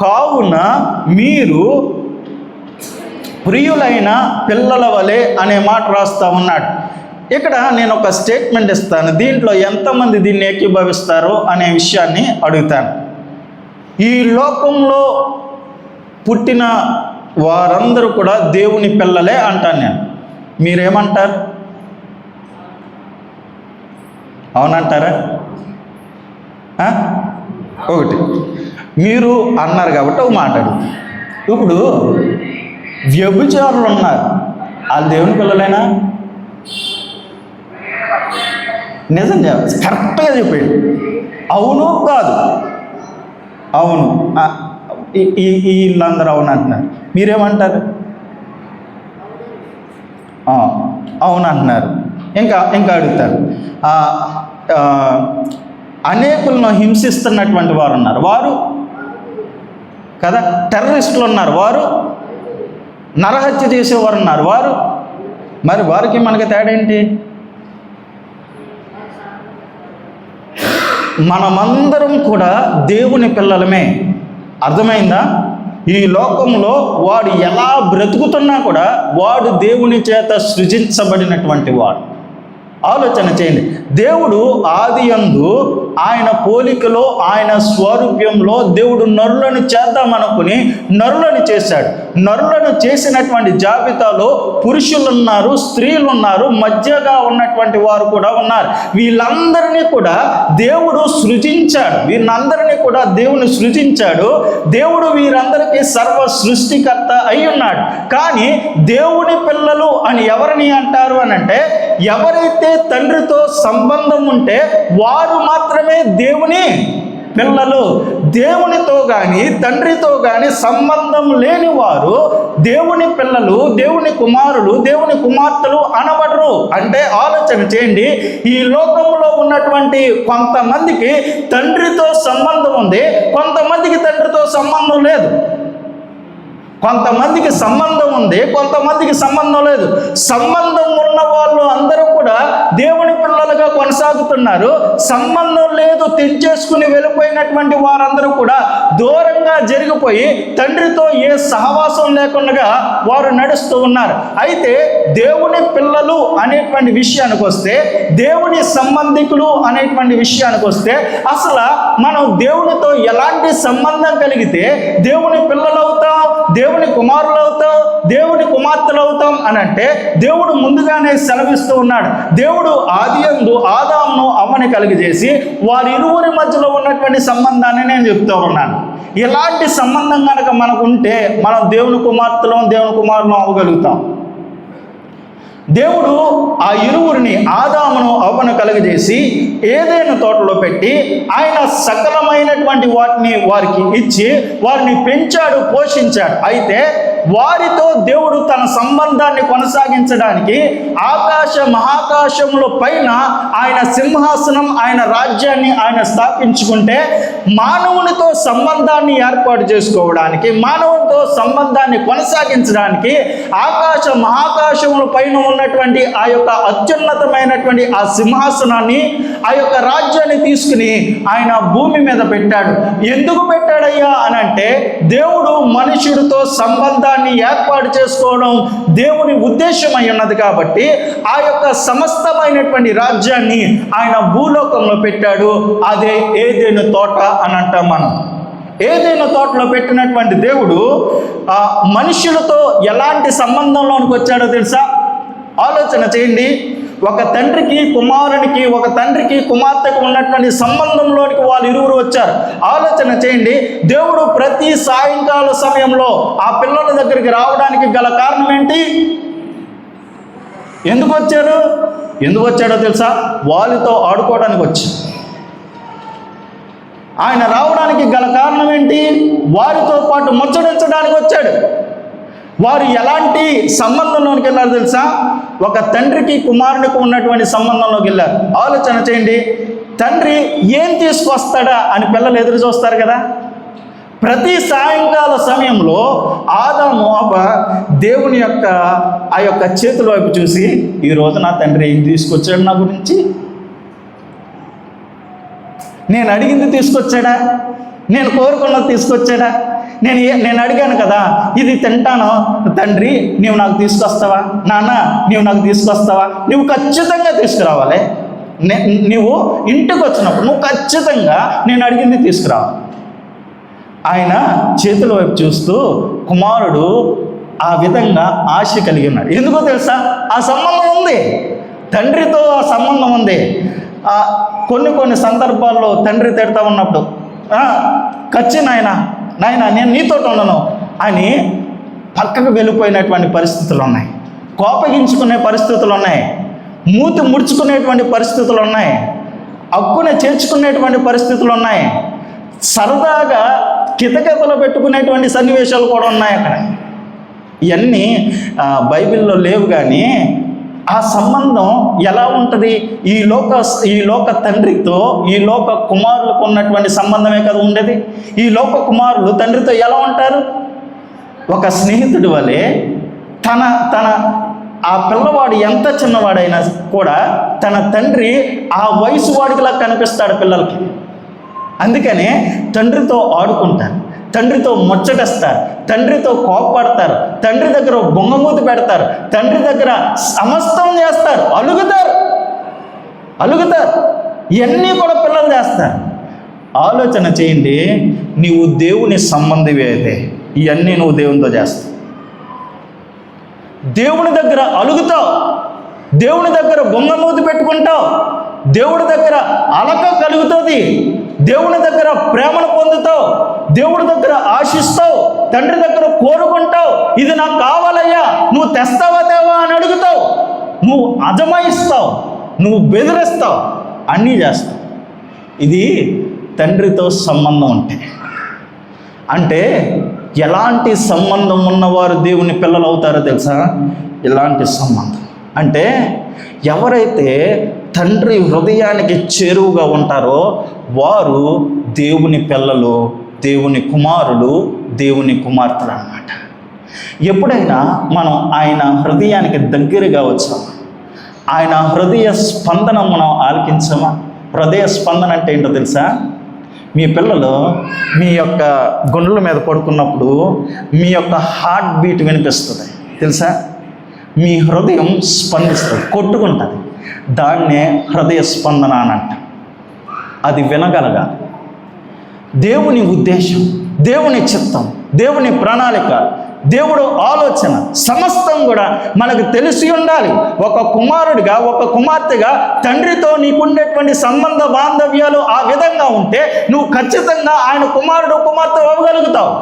కావున మీరు ప్రియులైన పిల్లల వలె అనే మాట రాస్తూ ఉన్నాడు. ఇక్కడ నేను ఒక స్టేట్మెంట్ ఇస్తాను, దీంట్లో ఎంతమంది దీన్ని ఏకీభవిస్తారో అనే విషయాన్ని అడుగుతాను. ఈ లోకంలో పుట్టిన వారందరూ కూడా దేవుని పిల్లలే అంటాను నేను. మీరేమంటారు? అవునంటారా? ఒకటి మీరు అన్నారు కాబట్టి ఒక మాట అడుగుతాను. ఇప్పుడు వ్యభిచారులు ఉన్నారు, వాళ్ళు దేవుని పిల్లలేనా? నిజం కరెక్ట్గా చెప్పాడు. అవును కాదు? అవును. వీళ్ళందరూ అవును అంటున్నారు. మీరేమంటారు? అవును అంటున్నారు. ఇంకా అడుగుతారు. అనేకులను హింసిస్తున్నటువంటి వారు ఉన్నారు, వారు కదా. టెర్రరిస్టులు ఉన్నారు, వారు. నరహత్య చేసేవారు ఉన్నారు, వారు. మరి వారికి మనకి తేడా ఏంటి? మనమందరం కూడా దేవుని పిల్లలమే. అర్థమైందా? ఈ లోకంలో వాడు ఎలా బ్రతుకుతున్నా కూడా వాడు దేవుని చేత సృజించబడినటువంటి వాడు. ఆలోచన చేయండి. దేవుడు ఆదియందు ఆయన పోలికలో ఆయన స్వరూప్యంలో దేవుడు నరులను చేద్దామనుకుని నరులను చేశాడు. నరులను చేసినటువంటి జాబితాలో పురుషులు ఉన్నారు, స్త్రీలు ఉన్నారు, మధ్యగా ఉన్నటువంటి వారు కూడా ఉన్నారు. వీళ్ళందరినీ కూడా దేవుడు సృజించాడు. వీళ్ళందరినీ కూడా దేవుని సృజించాడు. దేవుడు వీరందరికీ సర్వ సృష్టికర్త అయి ఉన్నాడు. కానీ దేవుని పిల్లలు అని ఎవరిని అంటారు అని అంటే, ఎవరైతే తండ్రితో సంబంధం ఉంటే వారు మాత్రమే దేవుని పిల్లలు. దేవునితో కానీ తండ్రితో కానీ సంబంధం లేని వారు దేవుని పిల్లలు, దేవుని కుమారులు, దేవుని కుమార్తెలు అనబడరు. అంటే ఆలోచన చేయండి, ఈ లోకంలో ఉన్నటువంటి కొంతమందికి తండ్రితో సంబంధం ఉంది, కొంతమందికి తండ్రితో సంబంధం లేదు. కొంతమందికి సంబంధం ఉంది, కొంతమందికి సంబంధం లేదు. సంబంధం ఉన్న వాళ్ళు అందరూ కూడా దేవుని పిల్లలుగా కొనసాగుతున్నారు. సంబంధం లేదు తెంచేసుకుని వెళ్ళిపోయినటువంటి వారందరూ కూడా దూరంగా జరిగిపోయి తండ్రితో ఏ సహవాసం లేకుండా వారు నడుస్తూ ఉన్నారు. అయితే దేవుని పిల్లలు అనేటువంటి విషయానికి వస్తే, దేవుని సంబంధికులు అనేటువంటి విషయానికి వస్తే, అసలు మనం దేవునితో ఎలాంటి సంబంధం కలిగితే దేవుని పిల్లలు అవుతాం, దేవుని కుమారులు అవుతాం, దేవుని కుమార్తెలు అవుతాం అని అంటే దేవుడు ముందుగానే సెలవిస్తూ ఉన్నాడు. దేవుడు ఆదియందు ఆదామును అవ్వని కలిగజేసి వారి ఇరువురి మధ్యలో ఉన్నటువంటి సంబంధాన్ని నేను చెప్తూ ఉన్నాను. ఇలాంటి సంబంధం కనుక మనకు ఉంటే మనం దేవుని కుమార్తెలు, దేవుని కుమారులు అవ్వగలుగుతాం. దేవుడు ఆ ఇరువురిని ఆదామును అవ్వను కలుగజేసి ఏదైనా తోటలో పెట్టి ఆయన సకలమైనటువంటి వాటిని వారికి ఇచ్చి వారిని పెంచాడు, పోషించాడు. అయితే వారితో దేవుడు తన సంబంధాన్ని కొనసాగించడానికి ఆకాశ మహాకాశముల పైన ఆయన సింహాసనం, ఆయన రాజ్యాన్ని ఆయన స్థాపించుకుంటే మానవునితో సంబంధాన్ని ఏర్పాటు చేసుకోవడానికి, మానవునితో సంబంధాన్ని కొనసాగించడానికి ఆకాశ మహాకాశముల పైన ఉన్నటువంటి ఆ యొక్క అత్యున్నతమైనటువంటి ఆ సింహాసనాన్ని, ఆ యొక్క రాజ్యాన్ని తీసుకుని ఆయన భూమి మీద పెట్టాడు. ఎందుకు పెట్టాడయ్యా అని అంటే, దేవుడు మనుషుడితో సంబంధాన్ని ఏర్పాటు చేసుకోవడం దేవుని ఉద్దేశం అయి ఉన్నది కాబట్టి ఆ యొక్క సమస్తమైనటువంటి రాజ్యాన్ని ఆయన భూలోకంలో పెట్టాడు. అదే ఏదైనా తోట అని అంటాం మనం. ఏదైనా తోటలో పెట్టినటువంటి దేవుడు మనుషులతో ఎలాంటి సంబంధంలోనికి వచ్చాడో తెలుసా? ఆలోచన చేయండి. ఒక తండ్రికి కుమారునికి, ఒక తండ్రికి కుమార్తెకు ఉన్నటువంటి సంబంధంలోనికి వాళ్ళు ఇరువురు వచ్చారు. ఆలోచన చేయండి. దేవుడు ప్రతి సాయంకాల సమయంలో ఆ పిల్లల దగ్గరికి రావడానికి గల కారణం ఏంటి? ఎందుకు వచ్చాడో తెలుసా? వాళ్ళతో ఆడుకోవడానికి వచ్చాడు. ఆయన రావడానికి గల కారణం ఏంటి? వారితో పాటు ముచ్చడించడానికి వచ్చాడు. వారు ఎలాంటి సంబంధంలోకి వెళ్ళారు తెలుసా? ఒక తండ్రికి కుమారునికి ఉన్నటువంటి సంబంధంలోకి వెళ్ళారు. ఆలోచన చేయండి. తండ్రి ఏం తీసుకొస్తాడా అని పిల్లలు ఎదురు చూస్తారు కదా. ప్రతి సాయంకాల సమయంలో ఆదాము అవ్వ దేవుని యొక్క ఆ యొక్క చేతుల వైపు చూసి, ఈరోజు నా తండ్రి ఏం తీసుకొచ్చాడు నా గురించి? నేను అడిగింది తీసుకొచ్చాడా? నేను కోరుకున్నది తీసుకొచ్చాడా? నేను అడిగాను కదా, ఇది తింటాను తండ్రి, నీవు నాకు తీసుకొస్తావా? నాన్న నీవు నాకు తీసుకొస్తావా? నువ్వు ఖచ్చితంగా తీసుకురావాలి. నువ్వు ఇంటికి వచ్చినప్పుడు నువ్వు ఖచ్చితంగా నేను అడిగింది తీసుకురావాలి. ఆయన చేతుల వైపు చూస్తూ కుమారుడు ఆ విధంగా ఆశ కలిగి ఉన్నాడు. ఎందుకో తెలుసా? ఆ సంబంధం ఉంది, తండ్రితో ఆ సంబంధం ఉంది. కొన్ని సందర్భాల్లో తండ్రి తిడతా ఉన్నప్పుడు కచ్చి నాయన నేను నీతో ఉండను అని పక్కకు వెళ్ళిపోయినటువంటి పరిస్థితులు ఉన్నాయి, కోపగించుకునే పరిస్థితులు ఉన్నాయి, మూతి ముడుచుకునేటువంటి పరిస్థితులు ఉన్నాయి, హక్కుని చేర్చుకునేటువంటి పరిస్థితులు ఉన్నాయి, సరదాగా కితకితలు పెట్టుకునేటువంటి సన్నివేశాలు కూడా ఉన్నాయి అక్కడ. ఇవన్నీ బైబిల్లో లేవు. కానీ ఆ సంబంధం ఎలా ఉంటుంది? ఈ లోక తండ్రితో ఈ లోక కుమారులకు ఉన్నటువంటి సంబంధమే కదా ఉండేది. ఈ లోక కుమారులు తండ్రితో ఎలా ఉంటారు? ఒక స్నేహితుడి వలె తన ఆ పిల్లవాడు ఎంత చిన్నవాడైనా కూడా తన తండ్రి ఆ వయసు వాడికిలా కనిపిస్తాడు పిల్లలకి. అందుకనే తండ్రితో ఆడుకుంటారు, తండ్రితో ముచ్చటేస్తారు, తండ్రితో కోపపడతారు, తండ్రి దగ్గర బొంగమూతి పెడతారు, తండ్రి దగ్గర సమస్తం చేస్తారు, అలుగుతారు. ఇవన్నీ కూడా పిల్లలు చేస్తారు. ఆలోచన చేయండి, నీవు దేవుని సంబంధివి అయితే ఇవన్నీ నువ్వు దేవునితో చేస్తావు. దేవుని దగ్గర అలుగుతావు, దేవుని దగ్గర బొంగమూతి పెట్టుకుంటావు, దేవుడి దగ్గర అలక కలుగుతుంది, దేవుని దగ్గర ప్రేమను పొందుతావు, దేవుడి దగ్గర ఆశిస్తావు, తండ్రి దగ్గర కోరుకుంటావు. ఇది నాకు కావాలయ్యా, నువ్వు తెస్తావా తేవా అని అడుగుతావు, నువ్వు అజమాయిస్తావు, నువ్వు బెదిరిస్తావు, అన్నీ చేస్తావు. ఇది తండ్రితో సంబంధం అంటే ఎలాంటి సంబంధం ఉన్నవారు దేవుని పిల్లలు అవుతారో తెలుసా? ఇలాంటి సంబంధం అంటే ఎవరైతే తండ్రి హృదయానికి చేరువుగా ఉంటారో వారు దేవుని పిల్లలు, దేవుని కుమారులు, దేవుని కుమార్తెలు అన్నమాట. ఎప్పుడైనా మనం ఆయన హృదయానికి దగ్గరగా వచ్చామా? ఆయన హృదయ స్పందన మనం ఆలకించామా? హృదయ స్పందన అంటే ఏంటో తెలుసా? మీ పిల్లలు మీ యొక్క గుండెల మీద పడుకున్నప్పుడు మీ యొక్క హార్ట్ బీట్ వినిపిస్తుంది తెలుసా? మీ హృదయం స్పందిస్తుంది, కొట్టుకుంటుంది. దాన్నే హృదయ స్పందన అని అంట. అది వినగలగాలి. దేవుని ఉద్దేశం, దేవుని చిత్తం, దేవుని ప్రణాళిక, దేవుడు ఆలోచన సమస్తం కూడా మనకు తెలిసి ఉండాలి. ఒక కుమారుడిగా, ఒక కుమార్తెగా తండ్రితో నీకుండేటువంటి సంబంధ బాంధవ్యాలు ఆ విధంగా ఉంటే నువ్వు ఖచ్చితంగా ఆయన కుమారుడు కుమార్తె అవ్వగలుగుతావు.